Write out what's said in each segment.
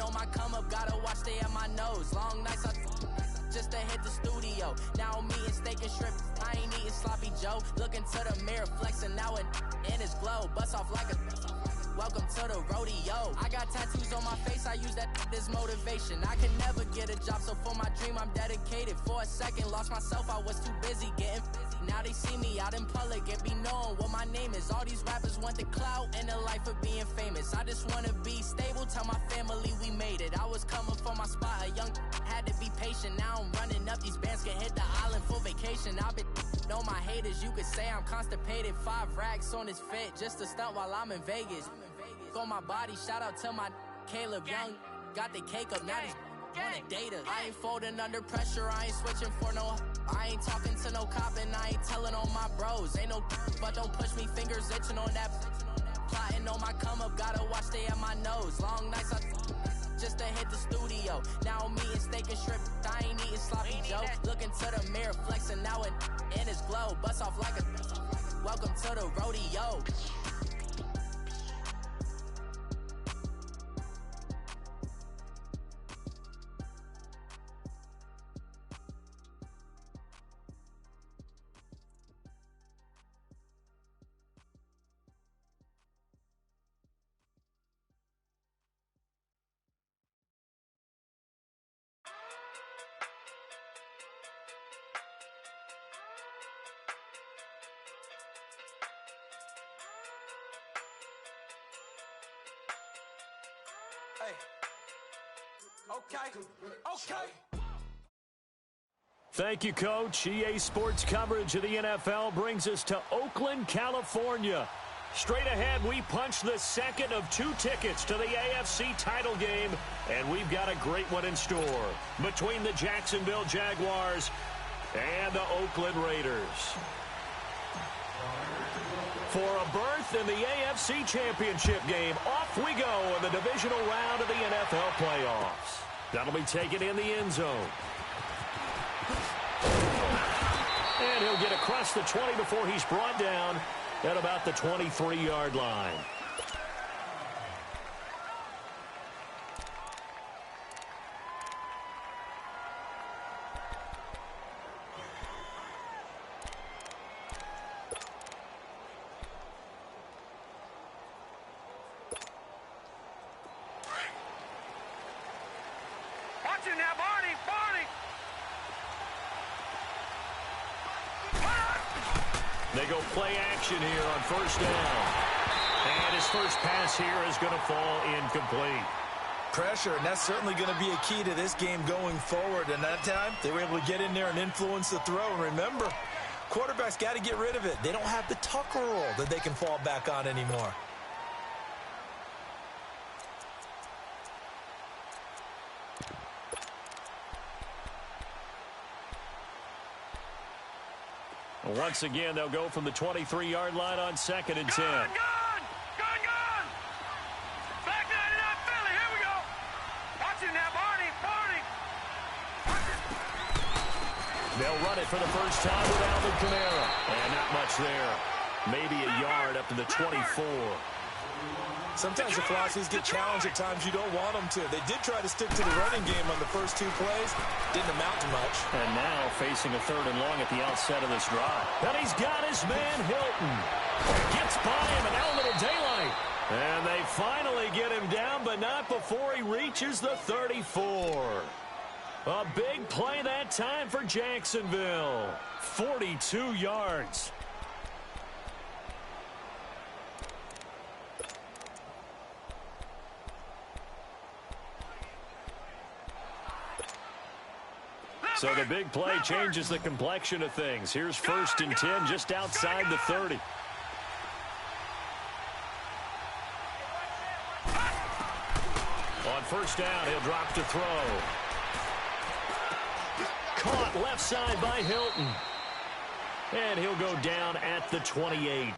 on my come up, gotta watch stay at my nose. Long nights just to hit the studio. Now I'm eating steak and shrimp, I ain't eating sloppy Joe. Looking to the mirror, flexing now and in his glow. Bust off like a welcome to the rodeo. I got tattoos on my face, I use that as motivation. I can never get a job, so for my dream I'm dedicated. For a second, lost myself, I was too busy getting busy. Now they see me out in public and be knowing what my name is. All these rappers want the clout and the life of being famous. I just wanna be stable, tell my family we made it. I was coming for my spot, a young had to be patient. Now I'm running up, these bands can hit the island for vacation. I've been on my haters, you could say I'm constipated. 5 racks on his fit, just to stunt while I'm in Vegas. On my body, shout out to my Caleb Young. Got the cake up, now he's wanna date us. I ain't folding under pressure, I ain't switching for no. I ain't talking to no cop and I ain't telling on my bros. Ain't no but don't push me, fingers itching on that. Plotting on my come up, gotta watch stay at my nose. Long nights just to hit the studio. Now I'm eating steak and shrimp, I ain't eating sloppy Joe. Looking to the mirror, flexing now and in his glow. Bust off like a welcome to the rodeo. Okay. Thank you, Coach. EA Sports coverage of the NFL brings us to Oakland, California. Straight ahead, we punch the second of 2 tickets to the AFC title game, and we've got a great one in store between the Jacksonville Jaguars and the Oakland Raiders. For a berth in the AFC Championship game, off we go in the divisional round of the NFL playoffs. That'll be taken in the end zone. And he'll get across the 20 before he's brought down at about the 23-yard line. They go play action here on first down. And his first pass here is going to fall incomplete. Pressure, and that's certainly going to be a key to this game going forward. And that time, they were able to get in there and influence the throw. And remember, quarterbacks got to get rid of it. They don't have the Tucker rule that they can fall back on anymore. Once again, they'll go from the 23-yard line on 2nd and 10. Gun! Back 99 Philly, here we go. Watch it now, Barney. They'll run it for the first time with Alvin Kamara. And not much there. Maybe a yard up to the 24. Sometimes the philosophies get challenged at times you don't want them to. They did try to stick to the running game on the first 2 plays. Didn't amount to much. And now facing a 3rd and long at the outset of this drive. And he's got his man Hilton. Gets by him and now a little daylight. And they finally get him down, but not before he reaches the 34. A big play that time for Jacksonville. 42 yards. So the big play changes the complexion of things. Here's 1st and 10 just outside the 30. On first down, he'll drop to throw. Caught left side by Hilton. And he'll go down at the 28.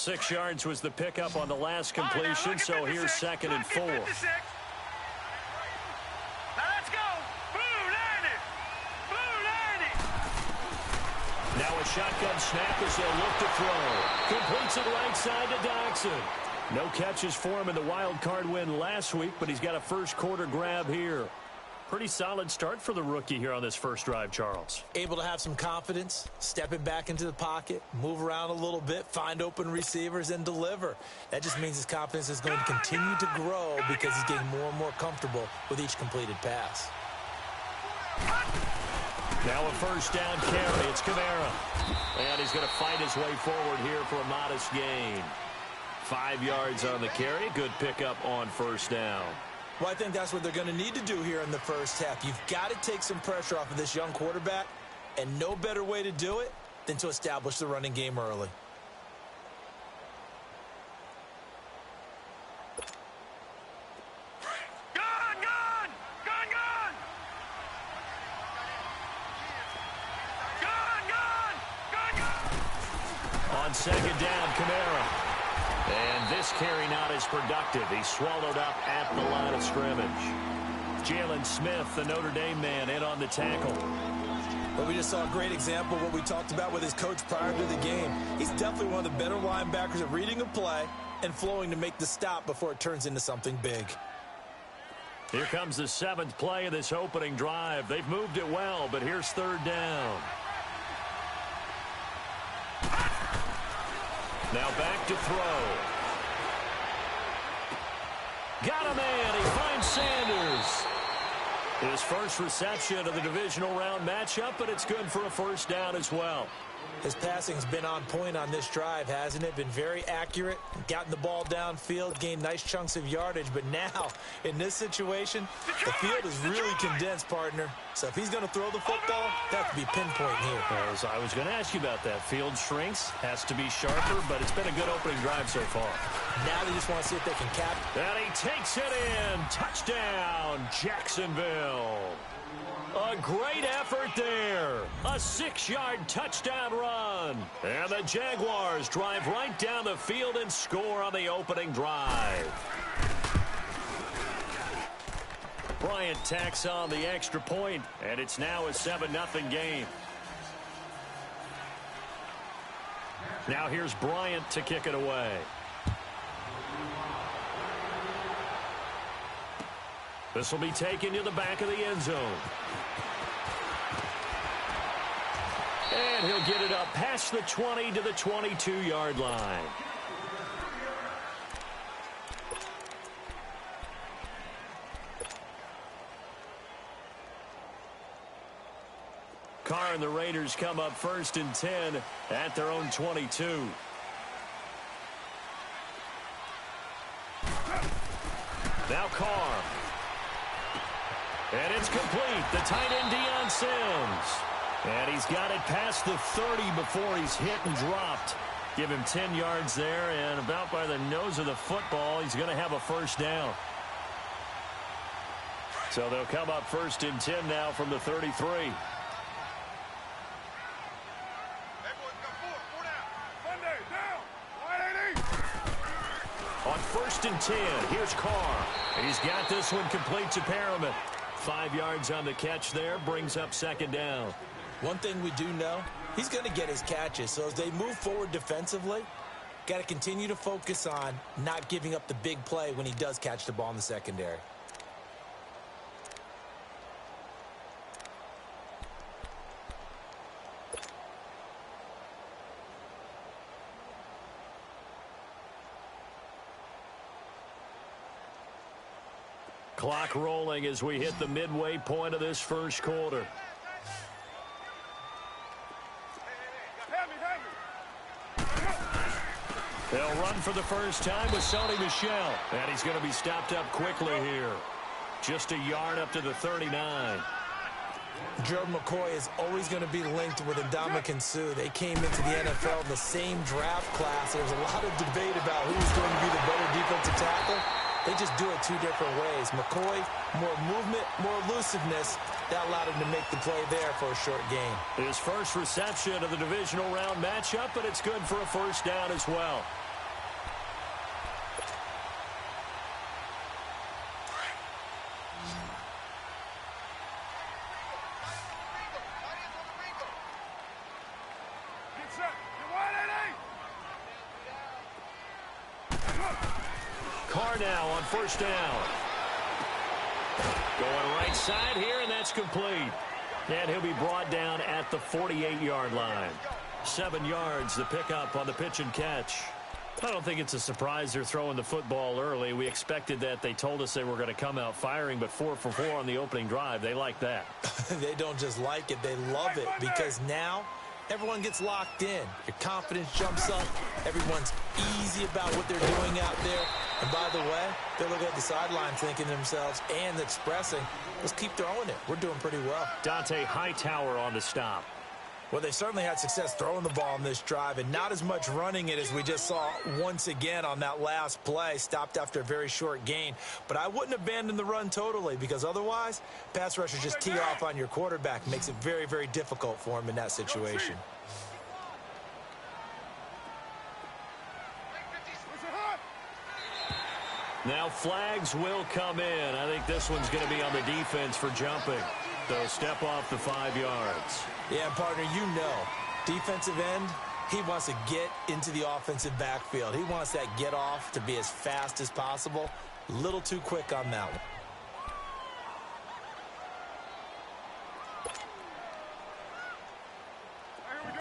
6 yards was the pickup on the last completion, so here's 2nd and 4. Now let's go. Blue 90. Blue 90. Now a shotgun snap as they'll look to throw. Completes it right side to Doxson. No catches for him in the wild card win last week, but he's got a first quarter grab here. Pretty solid start for the rookie here on this first drive, Charles. Able to have some confidence, stepping back into the pocket, move around a little bit, find open receivers, and deliver. That just means his confidence is going to continue to grow because he's getting more and more comfortable with each completed pass. Now a first down carry. It's Kamara. And he's going to fight his way forward here for a modest gain. 5 yards on the carry. Good pickup on first down. Well, I think that's what they're going to need to do here in the first half. You've got to take some pressure off of this young quarterback, and no better way to do it than to establish the running game early. Gun, gun! Gun, gun! Gun, gun! Gun, gun! On second down, Kamara. And this carry not as productive. He's swallowed up at the line of scrimmage. Jalen Smith, the Notre Dame man, in on the tackle. But we just saw a great example of what we talked about with his coach prior to the game. He's definitely one of the better linebackers at reading a play and flowing to make the stop before it turns into something big. Here comes the 7th play of this opening drive. They've moved it well, but here's 3rd down. Now back to throw. Got a man. He finds Sanders. His first reception of the divisional round matchup, but it's good for a first down as well. His passing's been on point on this drive, hasn't it? Been very accurate, gotten the ball downfield, gained nice chunks of yardage. But now, in this situation, the field is really condensed, partner. So if he's going to throw the football, that could be pinpoint here. As I was going to ask you about that. Field shrinks, has to be sharper, but it's been a good opening drive so far. Now they just want to see if they can cap. And he takes it in. Touchdown, Jacksonville. A great effort there. A 6-yard touchdown run. And the Jaguars drive right down the field and score on the opening drive. Bryant tacks on the extra point, and it's now a 7-0 game. Now here's Bryant to kick it away. This will be taken to the back of the end zone. And he'll get it up past the 20 to the 22-yard line. Carr and the Raiders come up 1st and 10 at their own 22. Now Carr. And it's complete. The tight end, Deion Sims. And he's got it past the 30 before he's hit and dropped. Give him 10 yards there, and about by the nose of the football, he's going to have a first down. So they'll come up 1st and 10 now from the 33. On 1st and 10, here's Carr. He's got this one complete to Perriman. 5 yards on the catch there, brings up 2nd down. One thing we do know, he's going to get his catches. So as they move forward defensively, got to continue to focus on not giving up the big play when he does catch the ball in the secondary. Clock rolling as we hit the midway point of this first quarter. They'll run for the first time with Sony Michel. And he's going to be stopped up quickly here. Just a yard up to the 39. Gerald McCoy is always going to be linked with Ndamukong Suh. They came into the NFL in the same draft class. There's a lot of debate about who's going to be the better defensive tackle. They just do it 2 different ways. McCoy, more movement, more elusiveness. That allowed him to make the play there for a short gain. His first reception of the divisional round matchup, but it's good for a first down as well. now on first down. Going right side here, and that's complete. And he'll be brought down at the 48-yard line. 7 yards, the pickup on the pitch and catch. I don't think it's a surprise they're throwing the football early. We expected that. They told us they were going to come out firing, but 4 for 4 on the opening drive. They like that. They don't just like it, they love it, because now everyone gets locked in. Your confidence jumps up. Everyone's easy about what they're doing out there. And by the way, they're looking at the sideline thinking to themselves and expressing, let's keep throwing it. We're doing pretty well. Dante Hightower on the stop. Well, they certainly had success throwing the ball on this drive, and not as much running it as we just saw once again on that last play. Stopped after a very short gain. But I wouldn't abandon the run totally, because otherwise, pass rushers just tee off on your quarterback. Makes it very, very difficult for him in that situation. Now flags will come in. I think this one's going to be on the defense for jumping. So step off the 5 yards. Yeah, partner, you know, defensive end, he wants to get into the offensive backfield. He wants that get off to be as fast as possible. A little too quick on that one.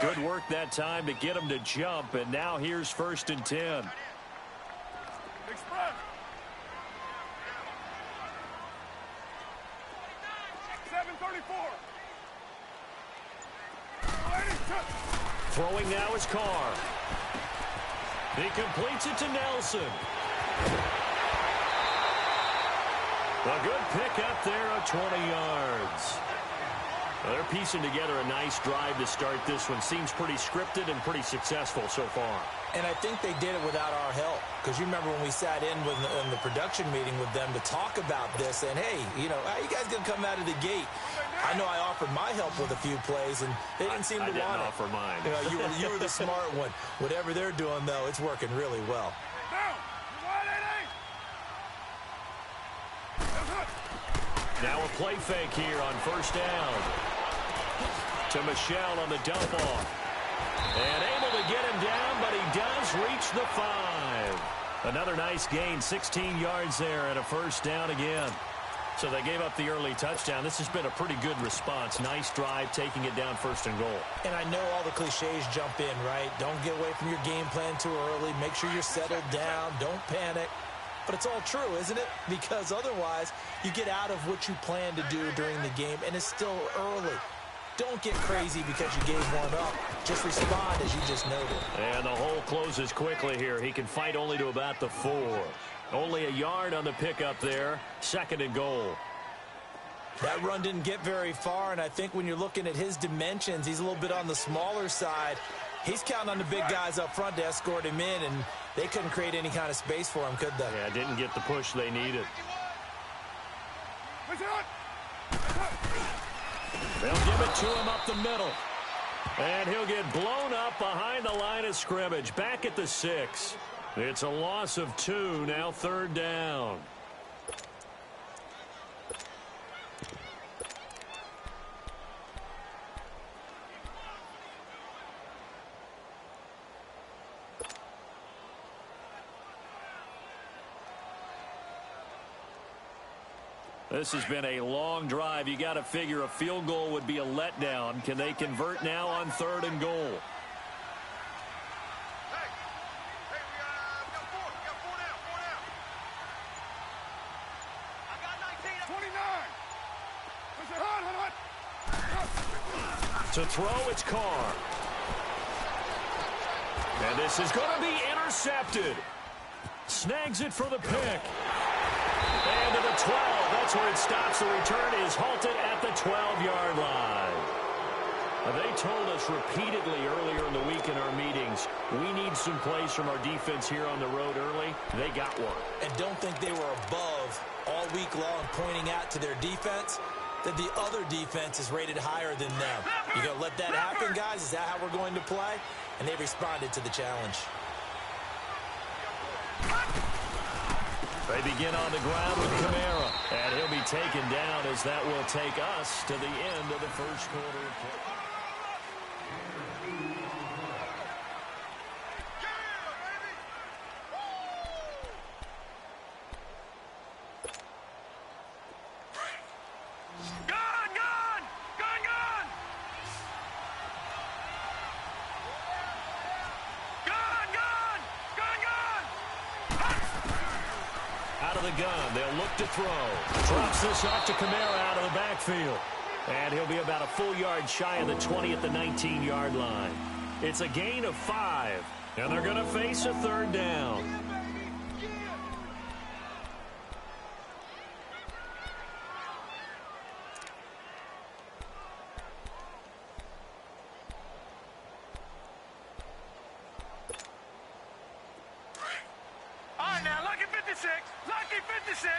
Good work that time to get him to jump, and now here's 1st and 10. Express. 7:34. Throwing now is Carr. He completes it to Nelson. A good pickup there of 20 yards. They're piecing together a nice drive to start this one. Seems pretty scripted and pretty successful so far. And I think they did it without our help. Because you remember when we sat in the production meeting with them to talk about this. And, hey, you know, how you guys going to come out of the gate? I know I offered my help with a few plays, and they didn't seem to want it. I didn't offer mine. You know, you were the smart one. Whatever they're doing, though, it's working really well. Now a play fake here on 1st down. To Michel on the dump off. And able to get him down, but he does reach the 5. Another nice gain, 16 yards there and a 1st down again. So they gave up the early touchdown. This has been a pretty good response. Nice drive, taking it down 1st and goal. And I know all the cliches jump in, right? Don't get away from your game plan too early. Make sure you're settled down. Don't panic. But it's all true, isn't it? Because otherwise, you get out of what you plan to do during the game, and it's still early. Don't get crazy because you gave one up. Just respond, as you just noted. And the hole closes quickly here. He can fight only to about the 4. Only a yard on the pickup there. 2nd and goal. That run didn't get very far, and I think when you're looking at his dimensions, he's a little bit on the smaller side. He's counting on the big guys up front to escort him in, and they couldn't create any kind of space for him, could they? Yeah, didn't get the push they needed. They'll give it to him up the middle. And he'll get blown up behind the line of scrimmage. Back at the 6. It's a loss of 2, now 3rd down. This has been a long drive. You got to figure a field goal would be a letdown. Can they convert now on 3rd and goal? We got 4 now. I got 19. 29. To throw, it's Carr. And this is going to be intercepted. Snags it for the pick. And to the 12. That's where it stops. The return is halted at the 12-yard line. They told us repeatedly earlier in the week in our meetings, we need some plays from our defense here on the road early. They got one. And don't think they were above all week long pointing out to their defense that the other defense is rated higher than them. You going to let that happen, guys? Is that how we're going to play? And they responded to the challenge. They begin on the ground with Kamara, and he'll be taken down as that will take us to the end of the 1st quarter of play. out of the gun. They'll look to throw. Drops this off to Kamara out of the backfield. And he'll be about a full yard shy of the 20 at the 19-yard line. It's a gain of 5. And they're going to face a third down. All right, now, lucky 56. Lucky 56.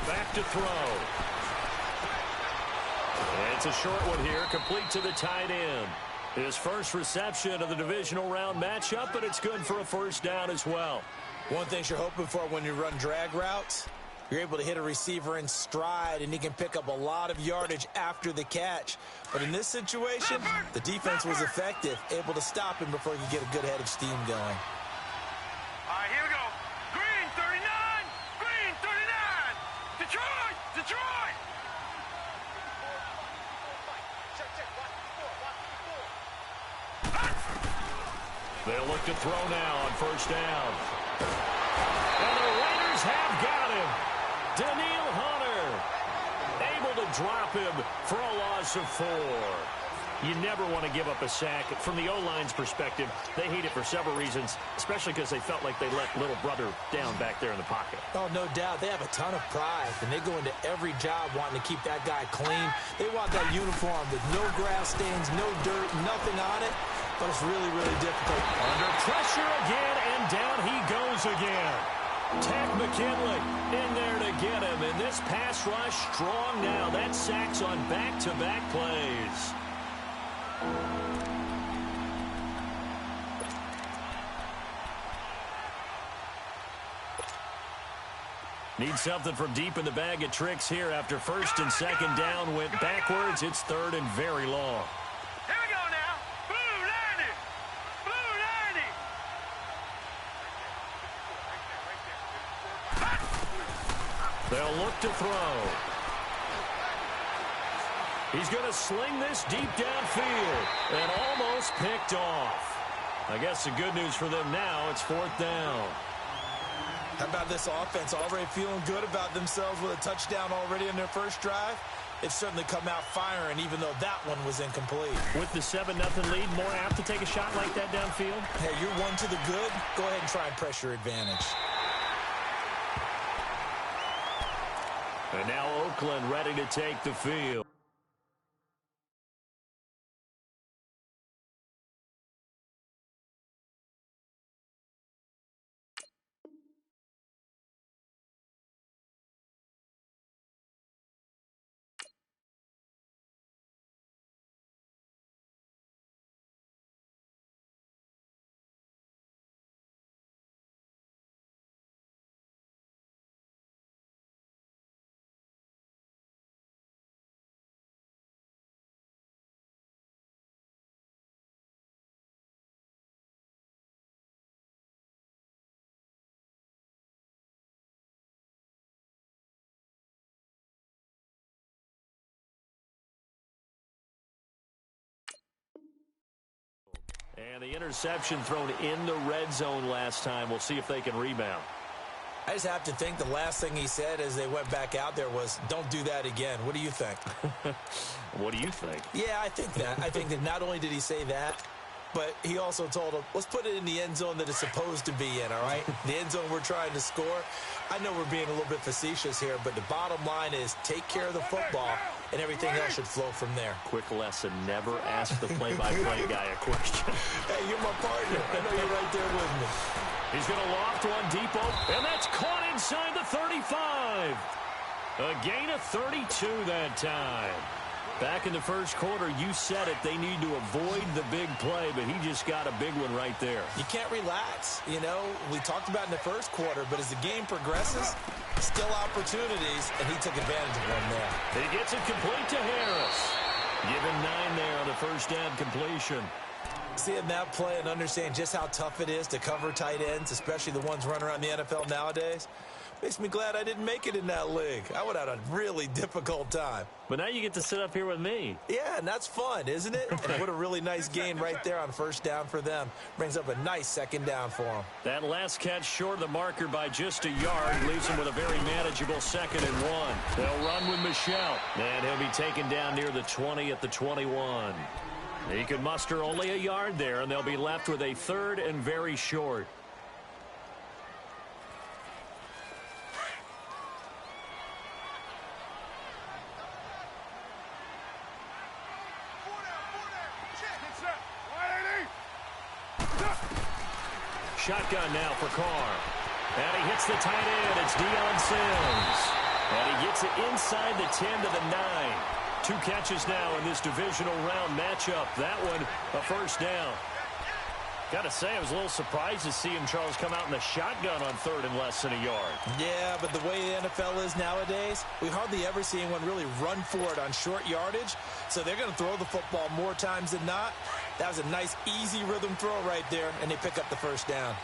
Back to throw. It's a short one here, complete to the tight end. His first reception of the divisional round matchup, but it's good for a first down as well. One thing you're hoping for when you run drag routes, you're able to hit a receiver in stride, and he can pick up a lot of yardage after the catch. But in this situation, the defense was effective, able to stop him before he could get a good head of steam going. All right, here we go. Green 39. Green 39. Detroit. Detroit. They'll look to throw now on first down. And the Raiders have got him. Daniil Hunter able to drop him for a loss of 4. You never want to give up a sack. From the O-line's perspective, they hate it for several reasons, especially because they felt like they let little brother down back there in the pocket. Oh, no doubt. They have a ton of pride, and they go into every job wanting to keep that guy clean. They want that uniform with no grass stains, no dirt, nothing on it, but it's really, really difficult. Under pressure again, and down he goes again. Tack McKinley in there to get him, and this pass rush strong now. That sacks on back-to-back plays. Need something from deep in the bag of tricks here after first and second down went backwards. It's third and very long. Here we go now. Blue 90. Blue 90. They'll look to throw. He's going to sling this deep downfield and almost picked off. I guess the good news for them now, it's fourth down. How about this offense already feeling good about themselves with a touchdown already in their first drive? It's certainly come out firing, even though that one was incomplete. With the 7-0 lead, more apt to take a shot like that downfield? Hey, you're one to the good. Go ahead and try and pressure advantage. And now Oakland ready to take the field. And the interception thrown in the red zone last time. We'll see if they can rebound. I just have to think the last thing he said as they went back out there was, don't do that again. What do you think? What do you think? Yeah, I think that. I think that not only did he say that, but he also told him, let's put it in the end zone that it's supposed to be in, all right? The end zone we're trying to score. I know we're being a little bit facetious here, but the bottom line is take care of the football, and everything else should flow from there. Quick lesson, never ask the play-by-play guy a question. Hey, you're my partner. I know you're right there with me. He's going to loft one deep open, and that's caught inside the 35. A gain of 32 that time. Back in the first quarter, you said it, they need to avoid the big play, but he just got a big one right there. You can't relax. You know, we talked about in the first quarter, but as the game progresses, still opportunities, and he took advantage of one there. He gets it complete to Harris. Give him 9 there on the first down completion. Seeing that play and understand just how tough it is to cover tight ends, especially the ones running around the NFL nowadays. Makes me glad I didn't make it in that league. I would have had a really difficult time. But now you get to sit up here with me. Yeah, and that's fun, isn't it? And what a really nice gain right there on first down for them. Brings up a nice second down for them. That last catch short of the marker by just a yard leaves them with a very manageable 2nd and 1. They'll run with Michelle, and he'll be taken down near the 20 at the 21. He can muster only a yard there, and they'll be left with a 3rd and very short. Shotgun now for Carr. And he hits the tight end. It's Deion Sims. And he gets it inside the 10 to the 9. 2 catches now in this divisional round matchup. That one, a first down. Got to say, I was a little surprised to see him, Charles, come out in the shotgun on 3rd and less than a yard. Yeah, but the way the NFL is nowadays, we hardly ever see anyone really run for it on short yardage. So they're going to throw the football more times than not. That was a nice, easy rhythm throw right there, and they pick up the first down.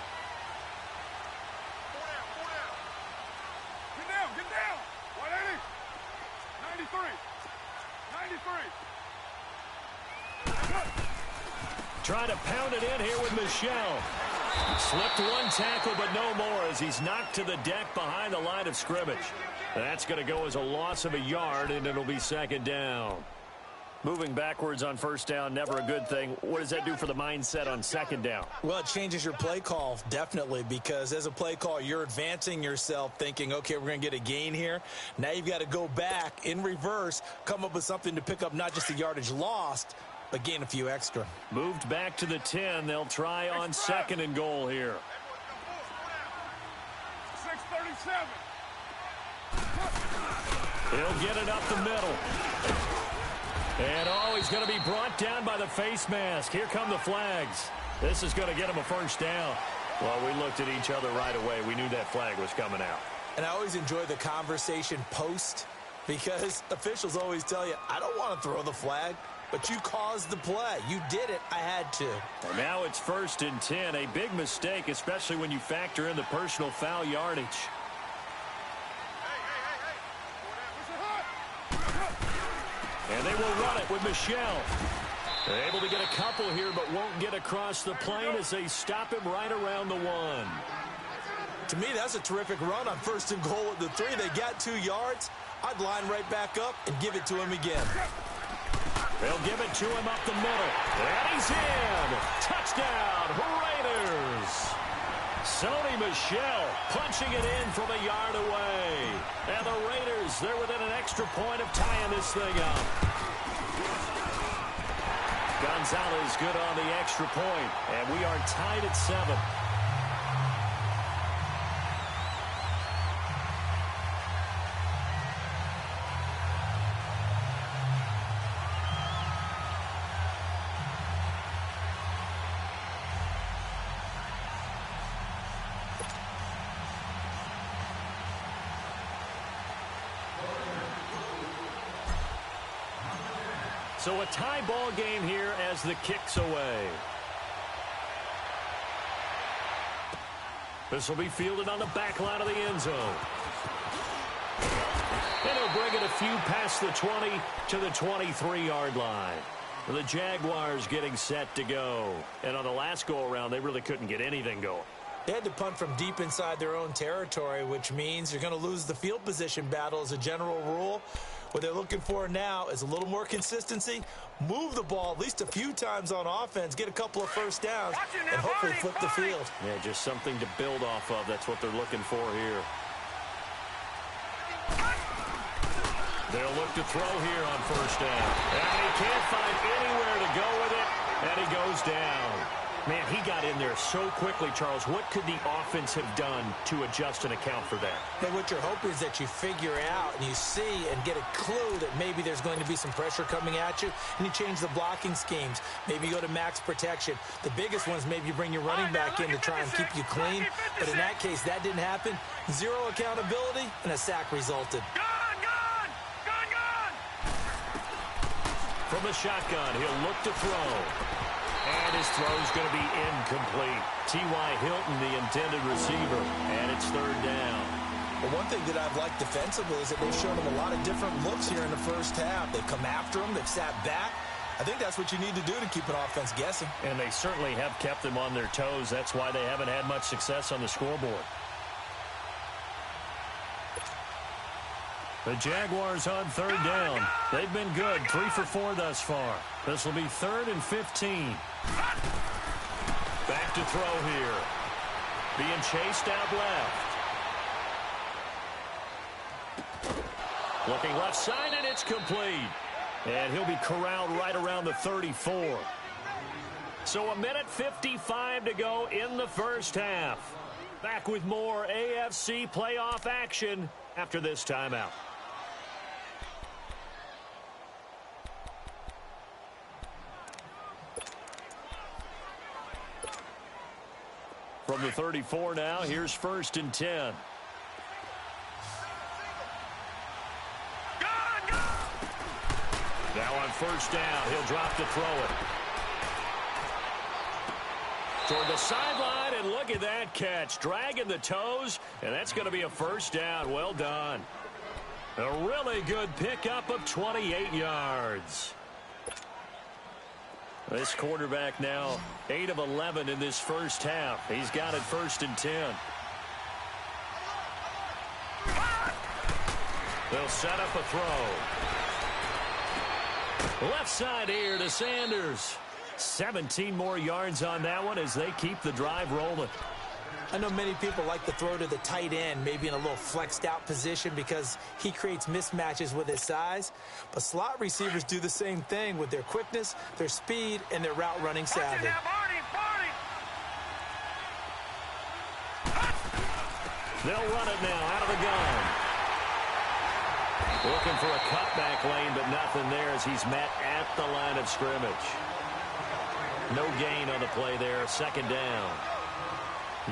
Get down. 180. 93. Trying to pound it in here with Michelle. Slipped one tackle, but no more as he's knocked to the deck behind the line of scrimmage. That's going to go as a loss of a yard, and it'll be 2nd down. Moving backwards on first down, never a good thing. What does that do for the mindset on 2nd down? Well, it changes your play call, definitely, because as a play call, you're advancing yourself thinking, okay, we're going to get a gain here. Now you've got to go back in reverse, come up with something to pick up not just the yardage lost, but gain a few extra. Moved back to the 10. They'll try on 2nd and goal here. 637. He'll get it up the middle. And, he's going to be brought down by the face mask. Here come the flags. This is going to get him a first down. Well, we looked at each other right away. We knew that flag was coming out. And I always enjoy the conversation post because officials always tell you, I don't want to throw the flag, but you caused the play. You did it. I had to. And now it's 1st and 10. A big mistake, especially when you factor in the personal foul yardage. And they will run it with Michelle. They're able to get a couple here, but won't get across the plane as they stop him right around the 1. To me, that's a terrific run on 1st and goal at the 3. They got 2 yards. I'd line right back up and give it to him again. They'll give it to him up the middle. And he's in. Touchdown, Raiders. Sony Michel punching it in from a yard away. And the Raiders, they're within an extra point of tying this thing up. Gonzalez good on the extra point. And we are tied at 7. So a tie ball game here as the kick's away. This will be fielded on the back line of the end zone. And he'll bring it a few past the 20 to the 23-yard line. The Jaguars getting set to go. And on the last go-around, they really couldn't get anything going. They had to punt from deep inside their own territory, which means you're going to lose the field position battle as a general rule. What they're looking for now is a little more consistency, move the ball at least a few times on offense, get a couple of first downs, and hopefully flip the field. Yeah, just something to build off of. That's what they're looking for here. They'll look to throw here on first down. And he can't find anywhere to go with it, and he goes down. Man, he got in there so quickly, Charles. What could the offense have done to adjust and account for that? But what you're hoping is that you figure out and you see and get a clue that maybe there's going to be some pressure coming at you, and you change the blocking schemes. Maybe you go to max protection. The biggest ones, maybe you bring your running back in to try and keep you clean. But in that case, that didn't happen. Zero accountability, and a sack resulted. From the shotgun, he'll look to throw. And his throw's going to be incomplete. T.Y. Hilton, the intended receiver, and it's third down. Well, one thing that I've liked defensively is that they've shown them a lot of different looks here in the first half. They've come after them. They've sat back. I think that's what you need to do to keep an offense guessing. And they certainly have kept them on their toes. That's why they haven't had much success on the scoreboard. The Jaguars on third down. They've been good, 3 for 4 thus far. This will be 3rd and 15. Back to throw here. Being chased out left. Looking left side, and it's complete. And he'll be corralled right around the 34. So 1:55 to go in the first half. Back with more AFC playoff action after this timeout. From the 34 now, here's 1st and 10. Now on 1st down, he'll drop to throw it. Toward the sideline, and look at that catch. Dragging the toes, and that's going to be a 1st down. Well done. A really good pickup of 28 yards. This quarterback now 8 of 11 in this first half. He's got it 1st and 10. They'll set up a throw. Left side here to Sanders. 17 more yards on that one as they keep the drive rolling. I know many people like to throw to the tight end, maybe in a little flexed out position because he creates mismatches with his size. But slot receivers do the same thing with their quickness, their speed, and their route running savvy. They'll run it now out of the gun. Looking for a cutback lane, but nothing there as he's met at the line of scrimmage. No gain on the play there, 2nd down.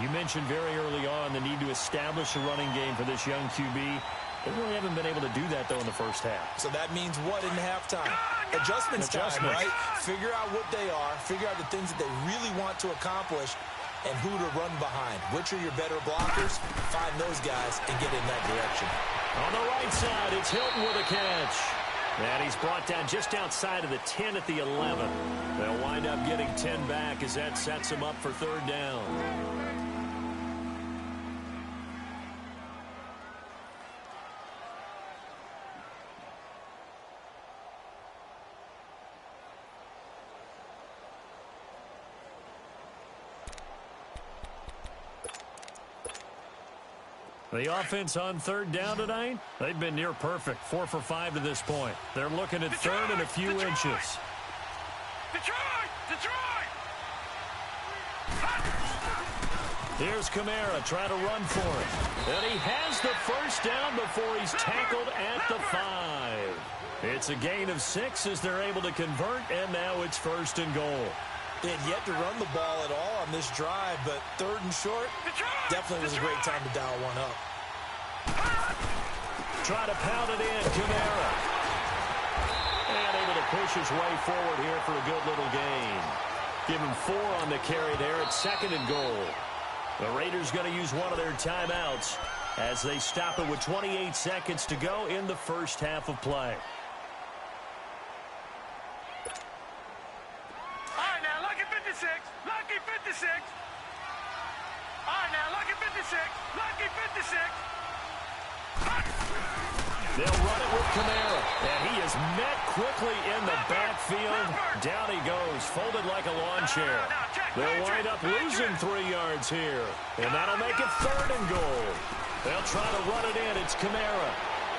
You mentioned very early on the need to establish a running game for this young QB. They really haven't been able to do that, though, in the first half. So that means what in halftime? Adjustments time, right? Figure out what they are, figure out the things that they really want to accomplish, and who to run behind. Which are your better blockers? Find those guys and get in that direction. On the right side, it's Hilton with a catch. And he's brought down just outside of the 10 at the 11. They'll wind up getting 10 back as that sets them up for 3rd down. The offense on 3rd down tonight, they've been near perfect. 4 for 5 to this point. They're looking at 3rd and a few inches. Here's Kamara trying to run for it. And he has the 1st down before he's tackled at the 5. It's a gain of 6 as they're able to convert, and now it's 1st and goal. They had yet to run the ball at all on this drive, but 3rd and short, definitely was a great time to dial one up. Try to pound it in, Kamara. And able to push his way forward here for a good little gain. Give him 4 on the carry there at 2nd and goal. The Raiders going to use one of their timeouts as they stop it with 28 seconds to go in the first half of play. Lucky 56. All right, now, lucky 56. Lucky 56. They'll run it with Kamara. And he is met quickly in the backfield. Down he goes, folded like a lawn chair. They'll wind up losing 3 yards here. And that'll make it 3rd and goal. They'll try to run it in. It's Kamara.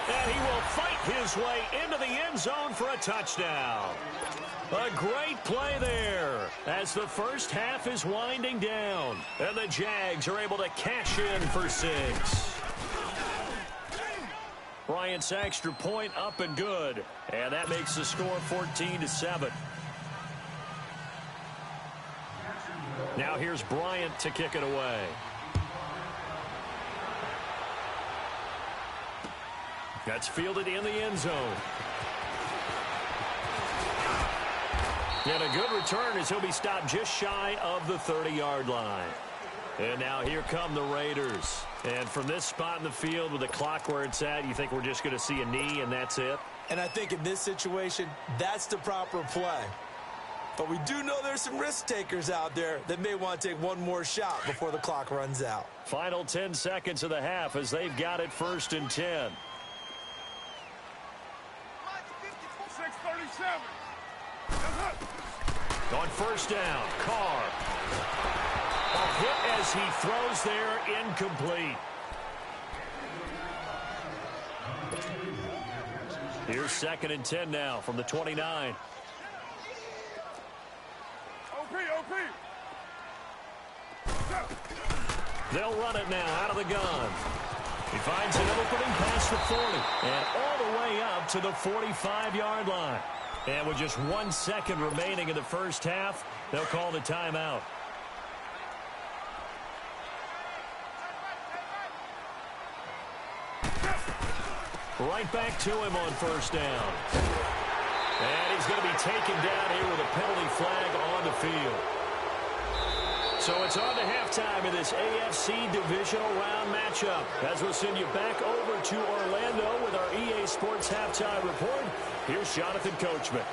And he will fight his way into the end zone for a touchdown. A great play there as the first half is winding down. And the Jags are able to cash in for 6. Bryant's extra point up and good. And that makes the score 14-7. Now here's Bryant to kick it away. That's fielded in the end zone. And a good return as he'll be stopped just shy of the 30-yard line. And now here come the Raiders. And from this spot in the field with the clock where it's at, you think we're just going to see a knee and that's it? And I think in this situation, that's the proper play. But we do know there's some risk takers out there that may want to take one more shot before the clock runs out. Final 10 seconds of the half as they've got it 1st and 10. 6:37. On 1st down, Carr. A hit as he throws there, incomplete. Here's 2nd and 10 now from the 29. OP. They'll run it now out of the gun. He finds an opening past the 40 and all the way up to the 45-yard line. And with just 1 second remaining in the first half, they'll call the timeout. Right back to him on 1st down. And he's going to be taken down here with a penalty flag on the field. So it's on to halftime in this AFC divisional round matchup. As we'll send you back over to Orlando with our EA Sports halftime report, here's Jonathan Coachman.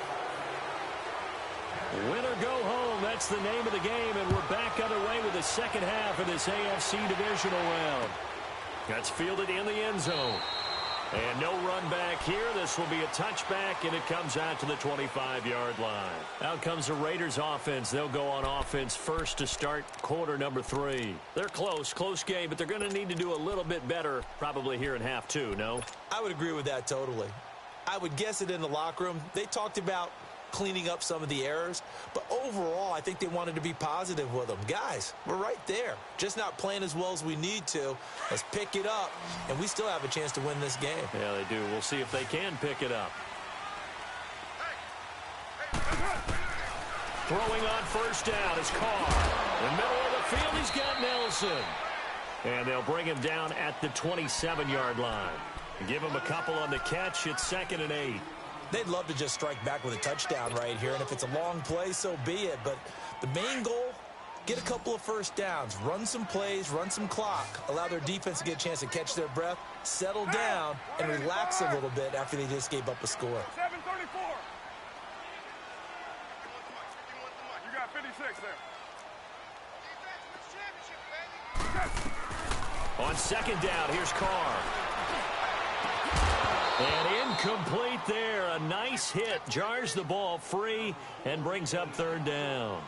Win or go home, that's the name of the game, and we're back underway with the second half of this AFC divisional round. That's fielded in the end zone. And no run back here. This will be a touchback, and it comes out to the 25-yard line. Out comes the Raiders offense. They'll go on offense first to start quarter number 3. They're close game, but they're going to need to do a little bit better probably here in half 2, no? I would agree with that totally. I would guess it in the locker room. They talked about cleaning up some of the errors, but overall I think they wanted to be positive with them. Guys, we're right there, just not playing as well as we need to. Let's pick it up, and we still have a chance to win this game. Yeah, they do. We'll see if they can pick it up. Throwing on 1st down is Carr. In the middle of the field, he's got Nelson. And they'll bring him down at the 27-yard line. Give him a couple on the catch. It's 2nd and 8. They'd love to just strike back with a touchdown right here, and if it's a long play, so be it. But the main goal, get a couple of first downs, run some plays, run some clock, allow their defense to get a chance to catch their breath, settle down, and relax a little bit after they just gave up a score. 7:34. You got 56 there. On 2nd down, here's Carr. And incomplete there. A nice hit. Jars the ball free and brings up 3rd down.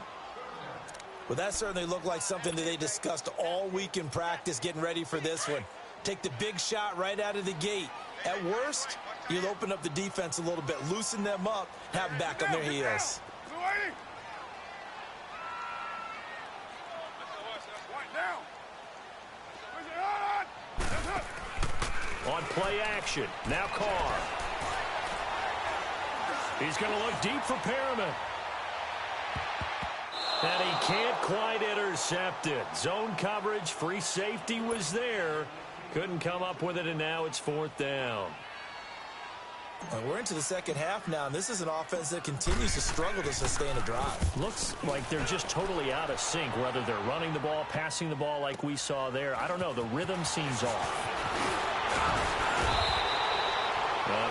Well, that certainly looked like something that they discussed all week in practice getting ready for this one. Take the big shot right out of the gate. At worst, you'll open up the defense a little bit, loosen them up, have them back on their heels. On play action, now Carr. He's going to look deep for Perriman. And he can't quite intercept it. Zone coverage, free safety was there. Couldn't come up with it, and now it's 4th down. Well, we're into the second half now, and this is an offense that continues to struggle to sustain a drive. Looks like they're just totally out of sync, whether they're running the ball, passing the ball like we saw there. I don't know. The rhythm seems off.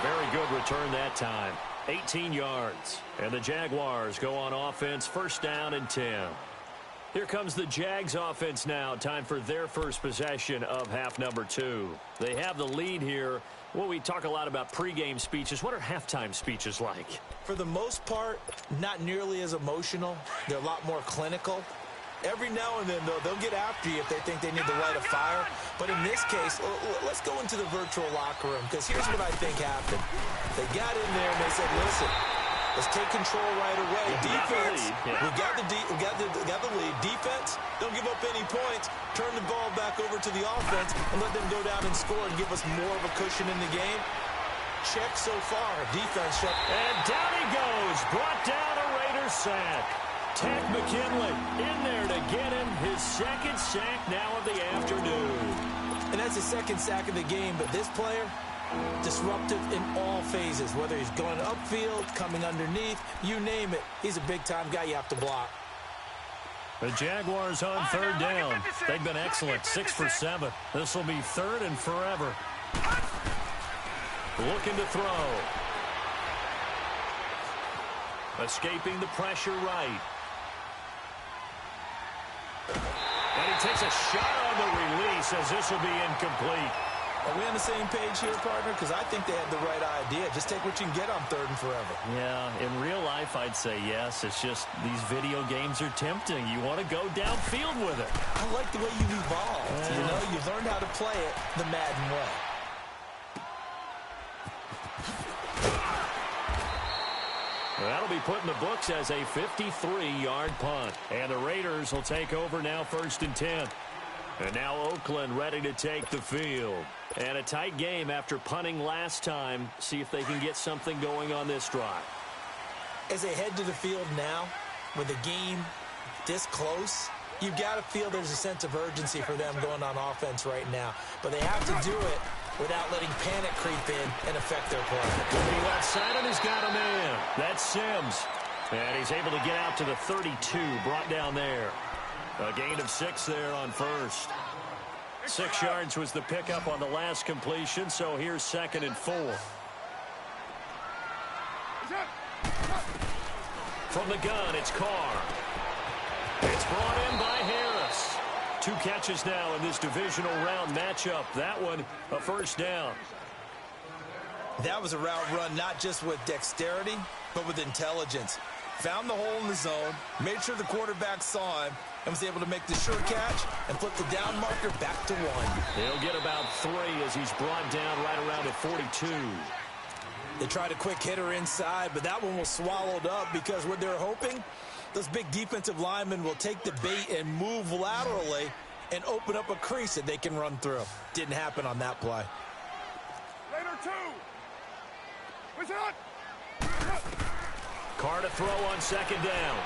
Very good return that time. 18 yards. And the Jaguars go on offense, 1st down and 10. Here comes the Jags offense now. Time for their first possession of half number 2. They have the lead here. Well, we talk a lot about pregame speeches. What are halftime speeches like? For the most part, not nearly as emotional. They're a lot more clinical. Every now and then, though, they'll get after you if they think they need to light a fire. But in this case, let's go into the virtual locker room, because here's what I think happened. They got in there and they said, listen, let's take control right away. Defense, we got the lead. Defense, don't give up any points. Turn the ball back over to the offense and let them go down and score and give us more of a cushion in the game. Check so far. Defense check. And down he goes. Brought down a Raiders sack. Ted McKinley in there to get him his 2nd sack now of the afternoon. And that's the 2nd sack of the game, but this player, disruptive in all phases, whether he's going upfield, coming underneath, you name it. He's a big-time guy you have to block. The Jaguars on third down. They've been excellent, 6 for 7. This will be third and forever. Looking to throw. Escaping the pressure right. And he takes a shot on the release as this will be incomplete. Are we on the same page here, partner? Because I think they had the right idea. Just take what you can get on third and forever. Yeah, in real life, I'd say yes. It's just these video games are tempting. You want to go downfield with it. I like the way you've evolved. Yeah. You know, you've learned how to play it the Madden way. That'll be put in the books as a 53-yard punt. And the Raiders will take over now, 1st and 10. And now Oakland ready to take the field. And a tight game after punting last time. See if they can get something going on this drive. As they head to the field now, with the game this close, you've got to feel there's a sense of urgency for them going on offense right now. But they have to do it without letting panic creep in and affect their play. Looking left side, and he's got a man. That's Sims. And he's able to get out to the 32, brought down there. A gain of 6 there on first. 6 yards was the pickup on the last completion, so here's 2nd and 4. From the gun, it's Carr. It's brought in by Harris. 2 catches now in this divisional round matchup. That one, a 1st down. That was a route run not just with dexterity, but with intelligence. Found the hole in the zone, made sure the quarterback saw him, and was able to make the sure catch and flip the down marker back to 1. He'll get about 3 as he's brought down right around at 42. They tried a quick hitter inside, but that one was swallowed up because what they're hoping, those big defensive linemen will take the bait and move laterally and open up a crease that they can run through. Didn't happen on that play. Later 2. What's that? Carr to throw on 2nd down.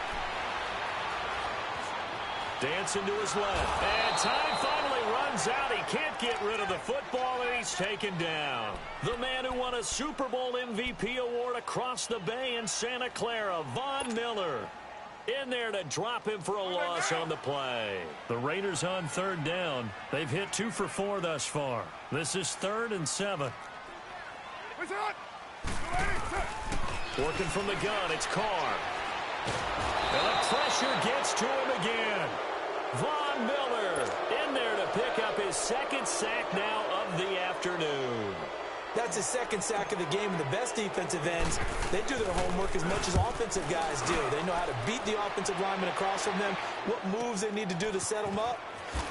Dancing to his left. And time finally runs out. He can't get rid of the football, and he's taken down. The man who won a Super Bowl MVP award across the bay in Santa Clara, Von Miller. In there to drop him for a loss on the play. The Raiders on 3rd down. They've hit 2 for 4 thus far. This is 3rd and 7. What's that? Working from the gun, it's Carr. And the pressure gets to him again. Von Miller in there to pick up his 2nd sack now of the afternoon. That's his 2nd sack of the game, and the best defensive ends, they do their homework as much as offensive guys do. They know how to beat the offensive lineman across from them, what moves they need to do to set them up.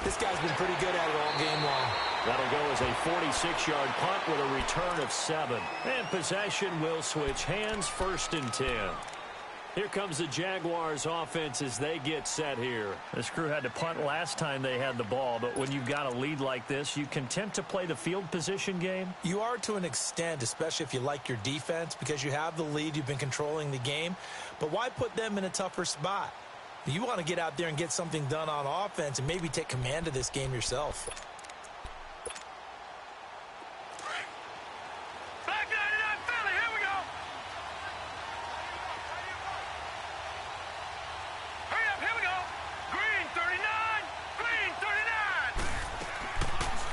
This guy's been pretty good at it all game long. That'll go as a 46-yard punt with a return of 7. And possession will switch hands, 1st and 10. Here comes the Jaguars offense as they get set here. This crew had to punt last time they had the ball, but when you've got a lead like this, you content to play the field position game? You are to an extent, especially if you like your defense, because you have the lead, you've been controlling the game. But why put them in a tougher spot? You want to get out there and get something done on offense and maybe take command of this game yourself.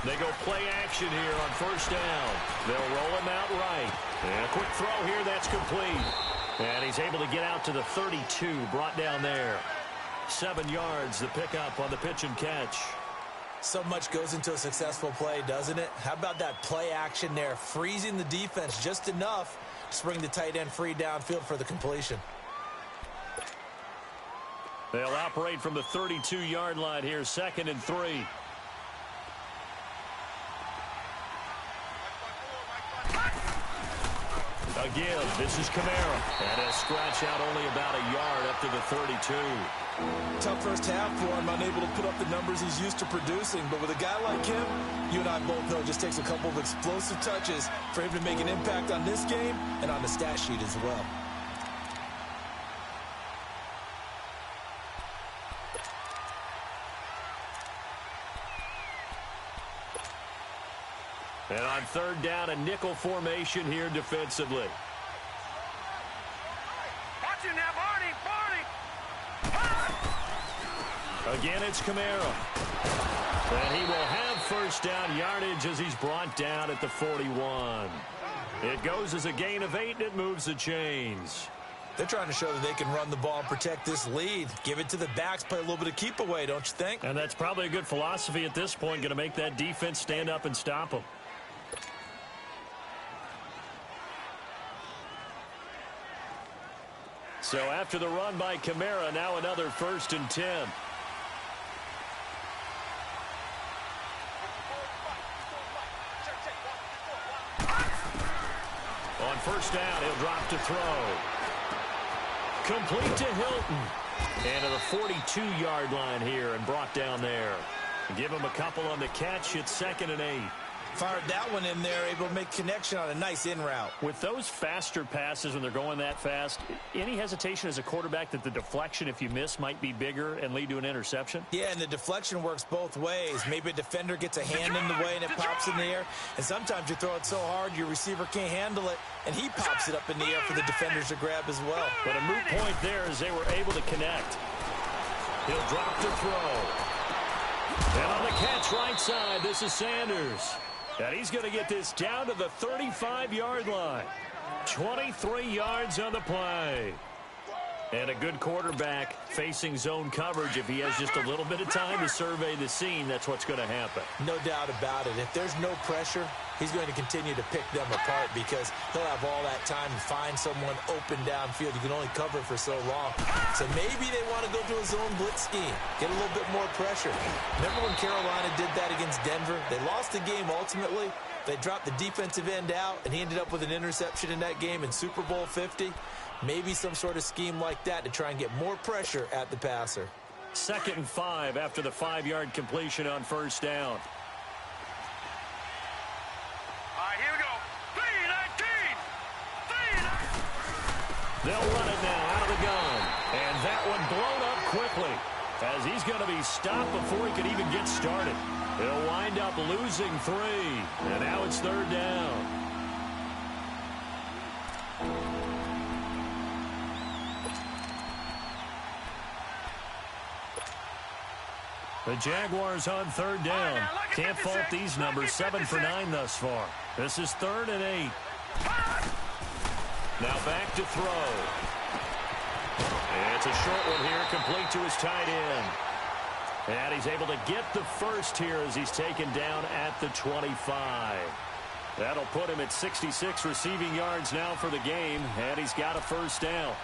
They go play action here on 1st down. They'll roll him out right. And a quick throw here, that's complete. And he's able to get out to the 32, brought down there. 7 yards, the pickup on the pitch and catch. So much goes into a successful play, doesn't it? How about that play action there, freezing the defense just enough to bring the tight end free downfield for the completion. They'll operate from the 32-yard line here, 2nd and 3. Again, this is Kamara. And a scratch out only about a yard up to the 32. Tough first half for him, unable to put up the numbers he's used to producing. But with a guy like him, you and I both know it just takes a couple of explosive touches for him to make an impact on this game and on the stat sheet as well. And on 3rd down, a nickel formation here defensively. Watch it now, Barney! Again, it's Kamara. And he will have first down yardage as he's brought down at the 41. It goes as a gain of 8, and it moves the chains. They're trying to show that they can run the ball and protect this lead. Give it to the backs, play a little bit of keep away, don't you think? And that's probably a good philosophy at this point, going to make that defense stand up and stop them. So after the run by Kamara, now another 1st and 10. On first down, he'll drop to throw. Complete to Hilton. And to the 42-yard line here and brought down there. Give him a couple on the catch. It's 2nd and 8. Fired that one in there, able to make connection on a nice in route. With those faster passes when they're going that fast, any hesitation as a quarterback that the deflection, if you miss, might be bigger and lead to an interception? Yeah, and the deflection works both ways. Maybe a defender gets a hand in the way and it pops in the air. And sometimes you throw it so hard your receiver can't handle it, and he pops it up in the air for the defenders to grab as well. But a moot point there as they were able to connect. He'll drop to throw. And on the catch right side, this is Sanders. And he's going to get this down to the 35-yard line. 23 yards on the play. And a good quarterback facing zone coverage. If he has just a little bit of time to survey the scene, that's what's going to happen. No doubt about it. If there's no pressure, he's going to continue to pick them apart because he'll have all that time to find someone open downfield. You can only cover for so long. So maybe they want to go to a zone blitz scheme, get a little bit more pressure. Remember when Carolina did that against Denver? They lost the game ultimately. They dropped the defensive end out, and he ended up with an interception in that game in Super Bowl 50. Maybe some sort of scheme like that to try and get more pressure at the passer. 2nd and 5 after the 5-yard completion on first down. All right, here we go. 3-19. They'll run it now out of the gun. And that one blown up quickly as he's going to be stopped before he could even get started. He'll wind up losing 3. And now it's 3rd down. The Jaguars on 3rd down. Can't fault these numbers. 7 for 9 thus far. This is 3rd and 8. Now back to throw. It's a short one here, complete to his tight end. And he's able to get the first here as he's taken down at the 25. That'll put him at 66 receiving yards now for the game, and he's got a first down.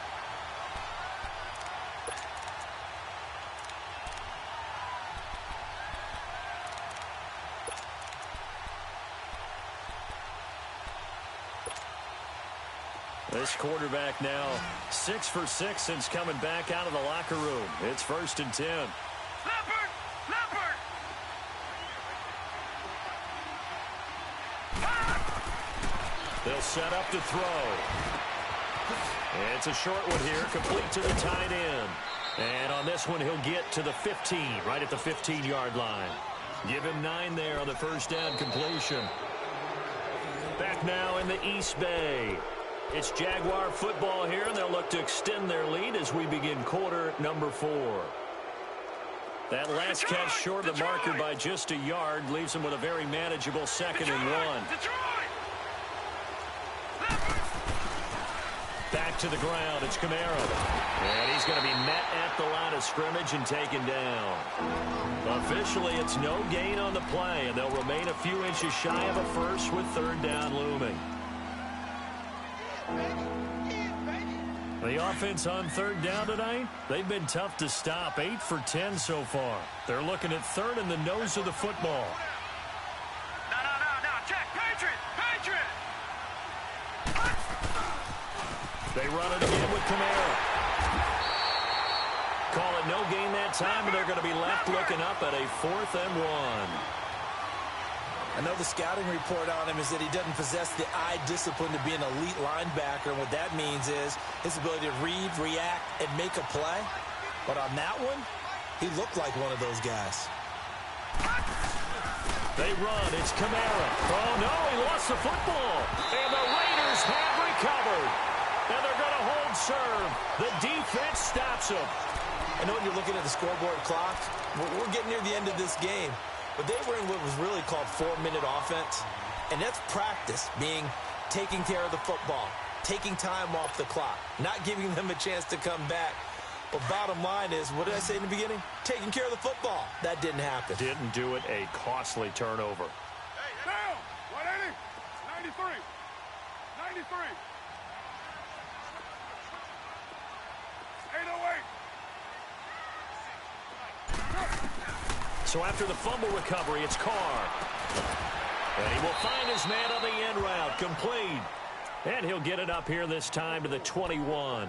This quarterback now 6 for 6 since coming back out of the locker room. It's 1st and 10. Leopard! Leopard! They'll set up to throw. It's a short one here, complete to the tight end. And on this one, he'll get to the 15, right at the 15-yard line. Give him 9 there on the first down completion. Back now in the East Bay. It's Jaguar football here, and they'll look to extend their lead as we begin quarter number 4. That last catch short of the marker by just a yard leaves them with a very manageable 2nd and 1. Back to the ground. It's Kamara. And he's going to be met at the line of scrimmage and taken down. Officially, it's no gain on the play, and they'll remain a few inches shy of a first with 3rd down looming. The offense on 3rd down tonight, they've been tough to stop. 8 for 10 so far. They're looking at 3rd in the nose of the football. No, Jack, Patriot! They run it again with Kamara. Call it no gain that time, and they're going to be left looking up at a 4th and 1. I know the scouting report on him is that he doesn't possess the eye discipline to be an elite linebacker. And what that means is his ability to read, react, and make a play. But on that one, he looked like one of those guys. They run. It's Kamara. Oh, no, he lost the football. And the Raiders have recovered. And they're going to hold serve. The defense stops him. I know when you're looking at the scoreboard clock, we're getting near the end of this game, but they were in what was really called 4-minute offense, and that's practice, being taking care of the football, taking time off the clock, not giving them a chance to come back. But bottom line is, what did I say in the beginning? Taking care of the football. That didn't happen. Didn't do it, a costly turnover. Down! 180! 93! 93! 808! So after the fumble recovery, it's Carr. And he will find his man on the end route, complete. And he'll get it up here this time to the 21.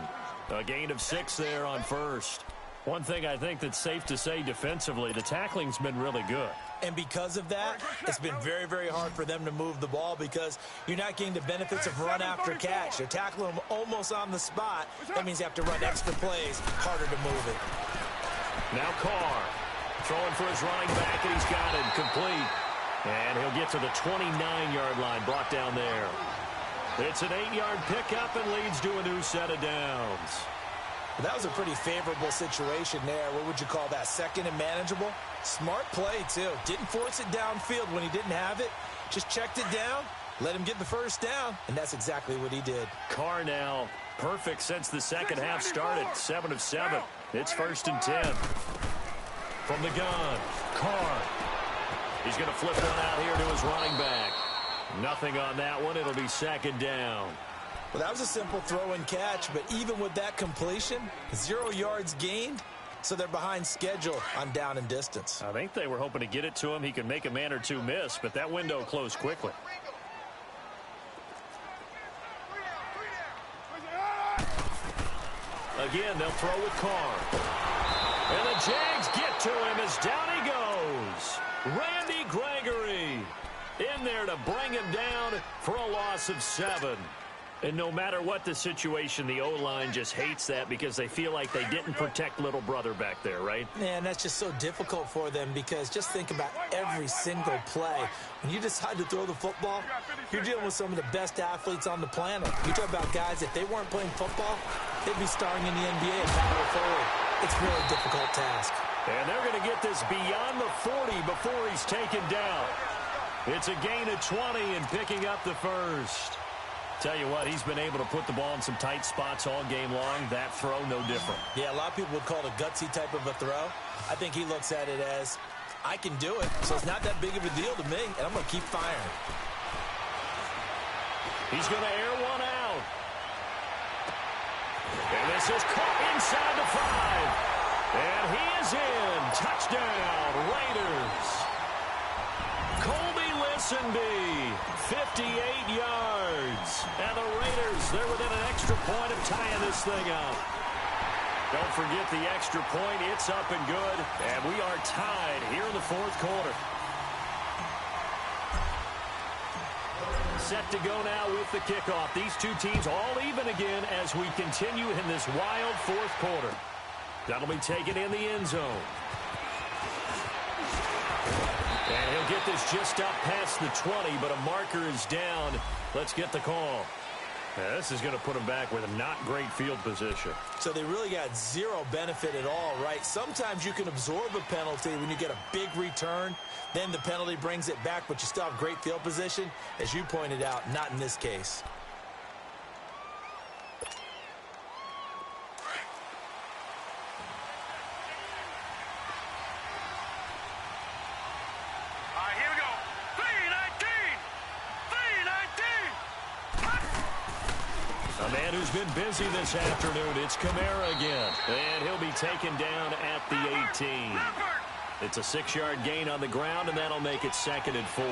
A gain of 6 there on first. One thing I think that's safe to say defensively, the tackling's been really good. And because of that, it's been very, very hard for them to move the ball because you're not getting the benefits of run after catch. They're tackling them almost on the spot. That means you have to run extra plays, harder to move it. Now Carr throwing for his running back, and he's got it complete. And he'll get to the 29-yard line, brought down there. It's an 8-yard pickup and leads to a new set of downs. Well, that was a pretty favorable situation there. What would you call that? Second and manageable? Smart play, too. Didn't force it downfield when he didn't have it. Just checked it down, let him get the first down, and that's exactly what he did. Carr now perfect since the second half started. 7 of 7. It's 1st and 10. From the gun, Carr. He's going to flip one out here to his running back. Nothing on that one. It'll be 2nd down. Well, that was a simple throw and catch, but even with that completion, 0 yards gained, so they're behind schedule on down and distance. I think they were hoping to get it to him. He could make a man or two miss, but that window closed quickly. Again, they'll throw with Carr. And the Jags get to him as down he goes. Randy Gregory in there to bring him down for a loss of 7. And no matter what the situation, the O-line just hates that because they feel like they didn't protect little brother back there, right? Man, that's just so difficult for them because just think about every single play. When you decide to throw the football, you're dealing with some of the best athletes on the planet. You talk about guys, if they weren't playing football, they'd be starring in the NBA and power forward. It's a really difficult task. And they're going to get this beyond the 40 before he's taken down. It's a gain of 20 and picking up the first. Tell you what, he's been able to put the ball in some tight spots all game long. That throw, no different. Yeah, a lot of people would call it a gutsy type of a throw. I think he looks at it as, I can do it, so it's not that big of a deal to me, and I'm going to keep firing. He's going to air one out. And this is caught inside the 5. And he is in. Touchdown, Raiders. Colby Listenby, 58 yards. And the Raiders, they're within an extra point of tying this thing up. Don't forget the extra point. It's up and good. And we are tied here in the 4th quarter. Set to go now with the kickoff. These two teams all even again as we continue in this wild 4th quarter. That'll be taken in the end zone. And he'll get this just up past the 20, but a marker is down. Let's get the call. Now, this is going to put him back with a not great field position. So they really got zero benefit at all, right? Sometimes you can absorb a penalty when you get a big return. Then the penalty brings it back, but you still have great field position. As you pointed out, not in this case. A man who's been busy this afternoon, it's Kamara again. And he'll be taken down at the 18. It's a 6-yard gain on the ground, and that'll make it 2nd and 4.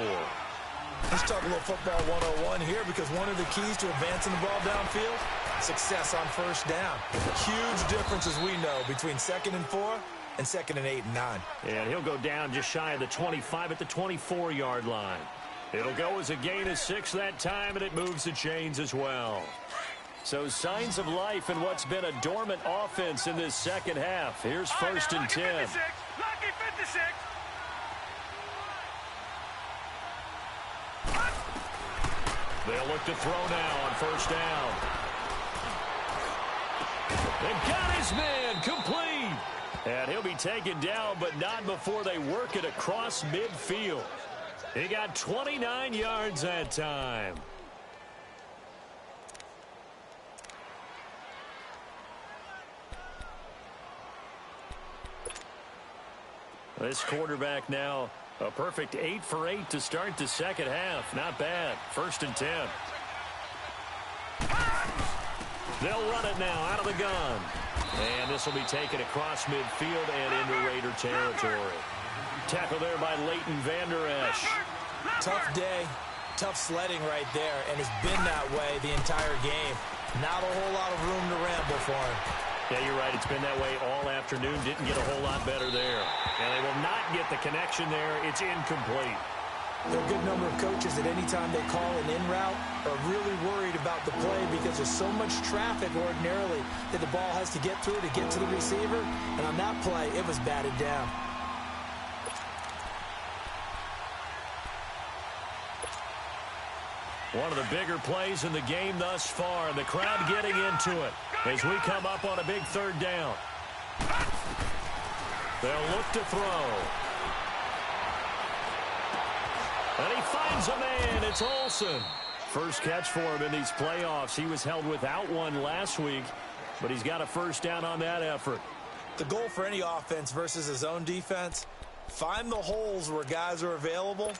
Let's talk a little football 101 here because one of the keys to advancing the ball downfield, success on first down. Huge difference, as we know, between 2nd and 4 and 2nd and 8 and 9. And he'll go down just shy of the 25 at the 24-yard line. It'll go as a gain of 6 that time, and it moves the chains as well. So signs of life in what's been a dormant offense in this second half. Here's 1st and 10. Lucky 56. They'll look to throw now on first down. They've got his man complete. And he'll be taken down, but not before they work it across midfield. He got 29 yards that time. This quarterback now a perfect 8 for 8 to start the second half. Not bad. 1st and 10. They'll run it now out of the gun. And this will be taken across midfield and into Raider territory. Tackle there by Leighton Vander Esch. Tough day, tough sledding right there, and it's been that way the entire game. Not a whole lot of room to ramble for him. Yeah, you're right. It's been that way all afternoon. Didn't get a whole lot better there. And they will not get the connection there. It's incomplete. There are a good number of coaches that any time they call an in route are really worried about the play because there's so much traffic ordinarily that the ball has to get through to get to the receiver. And on that play, it was batted down. One of the bigger plays in the game thus far, and the crowd getting into it as we come up on a big 3rd down. They'll look to throw. And he finds a man. It's Olsen. First catch for him in these playoffs. He was held without one last week, but he's got a 1st down on that effort. The goal for any offense versus his own defense, find the holes where guys are available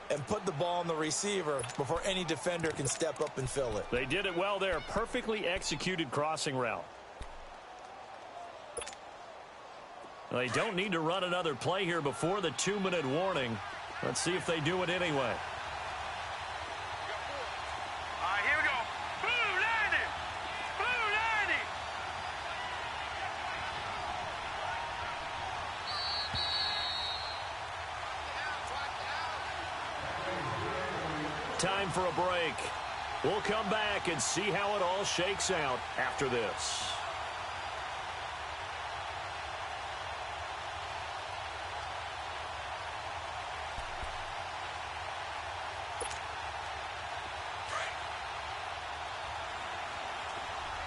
and put the ball on the receiver before any defender can step up and fill it. They did it well there. Perfectly executed crossing route. They don't need to run another play here before the 2-minute warning. Let's see if they do it anyway. All right, here we go. Blue landing. Blue landing. Time for a break. We'll come back and see how it all shakes out after this.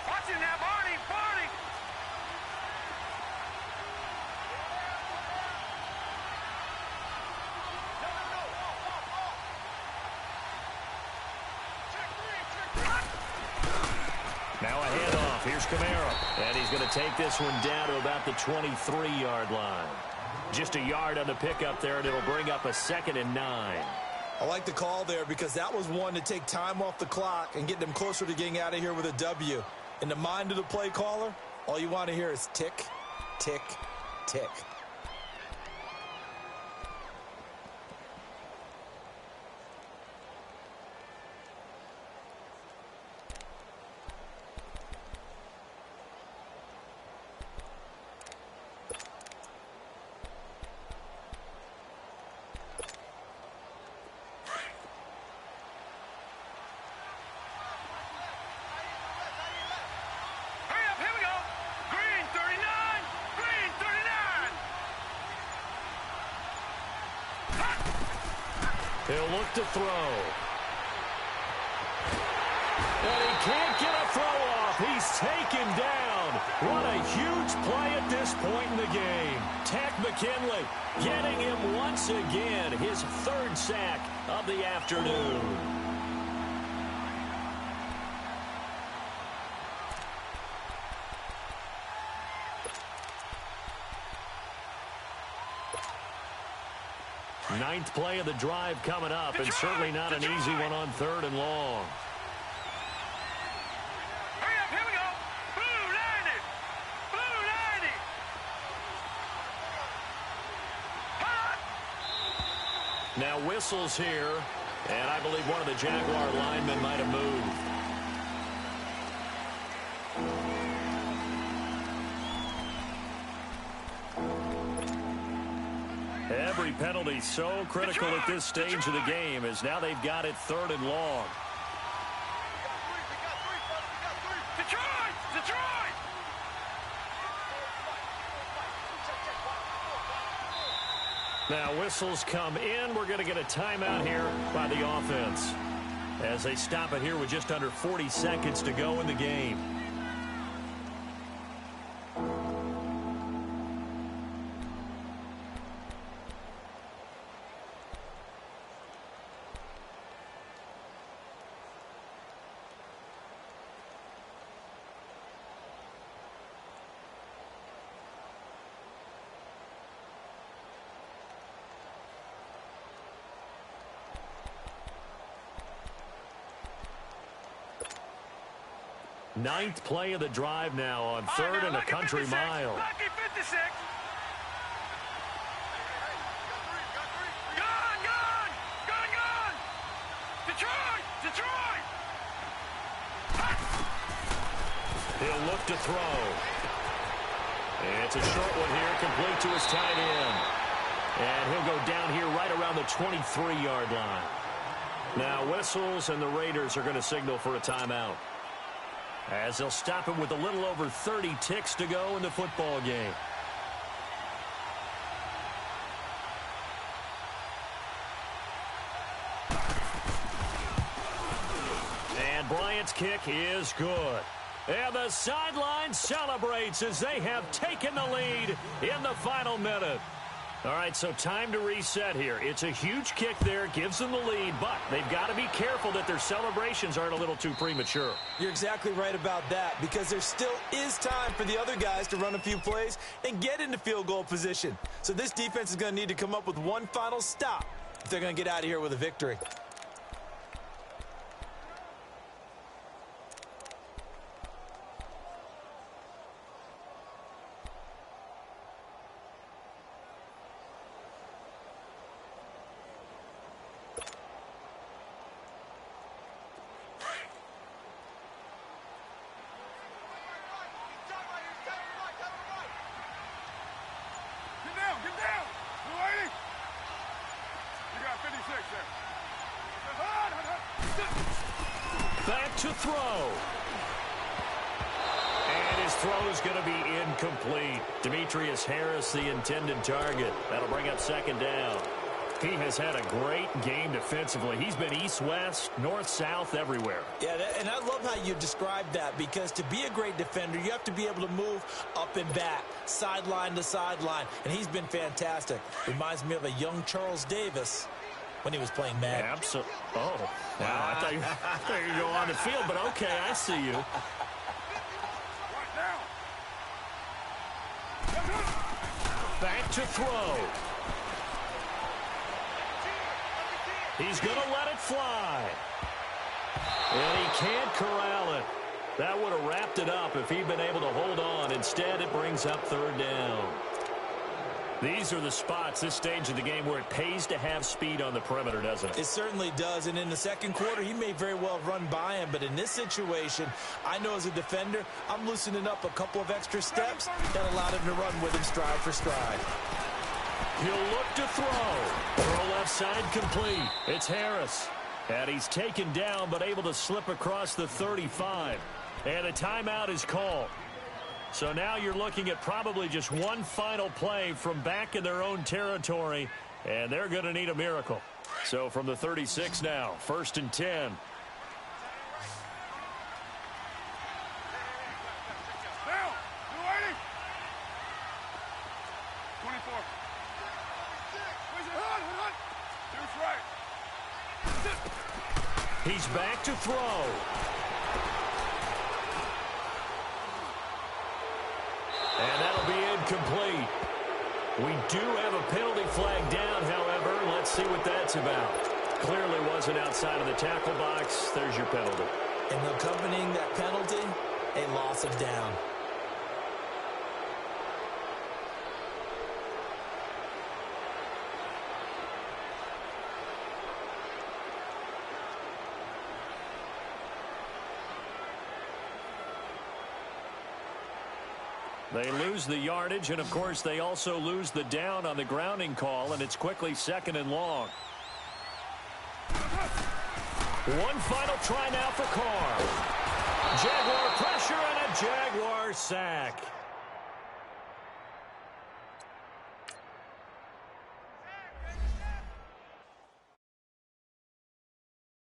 Watch it now, Barney. Barney. Now a handoff. Here's Kamara. And he's going to take this one down to about the 23-yard line. Just a yard on the pickup there, and it'll bring up a 2nd and 9. I like the call there because that was one to take time off the clock and get them closer to getting out of here with a W. In the mind of the play caller, all you want to hear is tick, tick, tick. Hurry up, here we go. Green 39. Green 39. He'll look to throw. And he can't get a throw off. He's taken down. What a huge play at this point in the game. Tack McKinley getting him once again. His 3rd sack of the afternoon. Ninth play of the drive coming up, and certainly not an easy one on 3rd and long. Hurry up, here we go. Blue landing. Blue landing. Hot. Now whistles here, and I believe one of the Jaguar linemen might have moved. Every penalty so critical at this stage of the game as now they've got it 3rd and long. Detroit. Detroit. Now whistles come in. We're going to get a timeout here by the offense as they stop it here with just under 40 seconds to go in the game. 9th play of the drive now on 3rd and a country mile. Lucky 56. Gun. Detroit. He'll look to throw. It's a short one here, complete to his tight end. And he'll go down here right around the 23-yard line. Now whistles, and the Raiders are going to signal for a timeout, as they'll stop him with a little over 30 ticks to go in the football game. And Bryant's kick is good. And the sideline celebrates as they have taken the lead in the final minute. All right, so time to reset here. It's a huge kick there, gives them the lead, but they've got to be careful that their celebrations aren't a little too premature. You're exactly right about that, because there still is time for the other guys to run a few plays and get into field goal position. So this defense is going to need to come up with one final stop if they're going to get out of here with a victory. Get down. You lady. You got 56 there. Back to throw. And his throw is going to be incomplete. Demetrius Harris, the intended target. That'll bring up 2nd down. He has had a great game defensively. He's been east-west, north-south, everywhere. Yeah, and I love how you described that, because to be a great defender, you have to be able to move up and back, sideline to sideline, and he's been fantastic. Reminds me of a young Charles Davis when he was playing Madden. Absolutely. Oh, wow. I thought you were going to go on the field, but okay, I see you. Back to throw. He's going to let it fly. And he can't corral it. That would have wrapped it up if he'd been able to hold on. Instead, it brings up 3rd down. These are the spots, this stage of the game, where it pays to have speed on the perimeter, doesn't it? It certainly does. And in the 2nd quarter, he may very well run by him. But in this situation, I know as a defender, I'm loosening up a couple of extra steps that allowed him to run with him stride for stride. He'll look to throw. Throw left side complete. It's Harris. And he's taken down but able to slip across the 35. And a timeout is called. So now you're looking at probably just one final play from back in their own territory. And they're going to need a miracle. So from the 36 now, 1st and 10. He's back to throw. And that'll be incomplete. We do have a penalty flag down, however. Let's see what that's about. Clearly wasn't outside of the tackle box. There's your penalty. And accompanying that penalty, a loss of down. They lose the yardage, and, of course, they also lose the down on the grounding call, and it's quickly 2nd and long. One final try now for Carr. Jaguar pressure and a Jaguar sack.